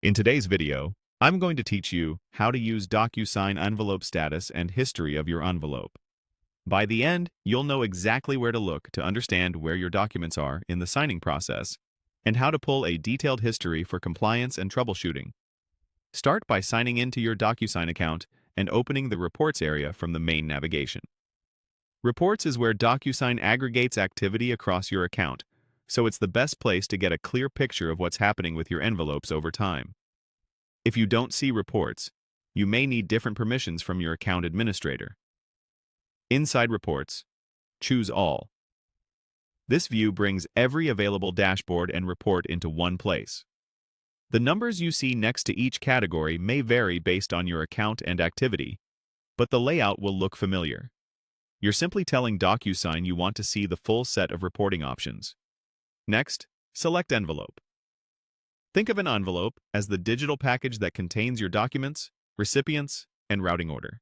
In today's video, I'm going to teach you how to use DocuSign envelope status and history of your envelope. By the end, you'll know exactly where to look to understand where your documents are in the signing process and how to pull a detailed history for compliance and troubleshooting. Start by signing into your DocuSign account and opening the Reports area from the main navigation. Reports is where DocuSign aggregates activity across your account, so it's the best place to get a clear picture of what's happening with your envelopes over time. If you don't see reports, you may need different permissions from your account administrator. Inside Reports, choose All. This view brings every available dashboard and report into one place. The numbers you see next to each category may vary based on your account and activity, but the layout will look familiar. You're simply telling DocuSign you want to see the full set of reporting options. Next, select Envelope. Think of an envelope as the digital package that contains your documents, recipients, and routing order.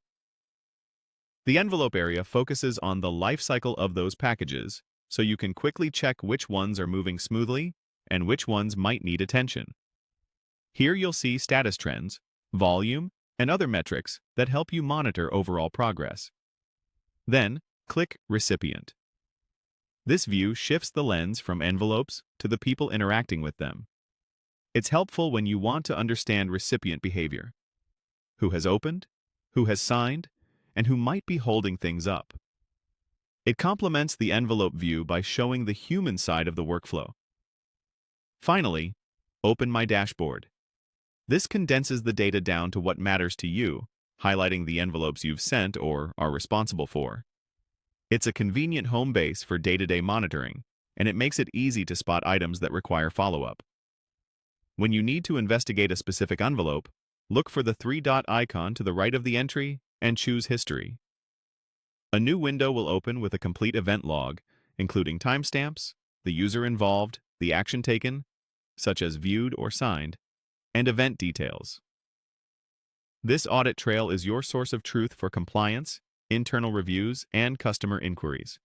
The envelope area focuses on the life cycle of those packages, so you can quickly check which ones are moving smoothly and which ones might need attention. Here you'll see status trends, volume, and other metrics that help you monitor overall progress. Then, click Recipient. This view shifts the lens from envelopes to the people interacting with them. It's helpful when you want to understand recipient behavior. Who has opened, who has signed, and who might be holding things up. It complements the envelope view by showing the human side of the workflow. Finally, open My Dashboard. This condenses the data down to what matters to you, highlighting the envelopes you've sent or are responsible for. It's a convenient home base for day-to-day monitoring, and it makes it easy to spot items that require follow-up. When you need to investigate a specific envelope, look for the three-dot icon to the right of the entry and choose History. A new window will open with a complete event log, including timestamps, the user involved, the action taken, such as viewed or signed, and event details. This audit trail is your source of truth for compliance, internal reviews, and customer inquiries.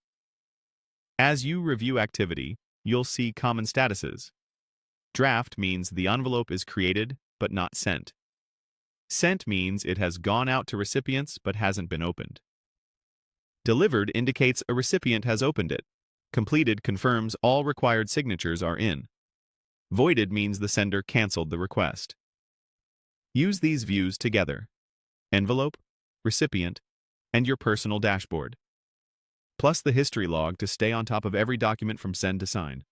As you review activity, you'll see common statuses. Draft means the envelope is created but not sent. Sent means it has gone out to recipients but hasn't been opened. Delivered indicates a recipient has opened it. Completed confirms all required signatures are in. Voided means the sender canceled the request. Use these views together: envelope, recipient, and your personal dashboard. Plus the history log to stay on top of every document from send to sign.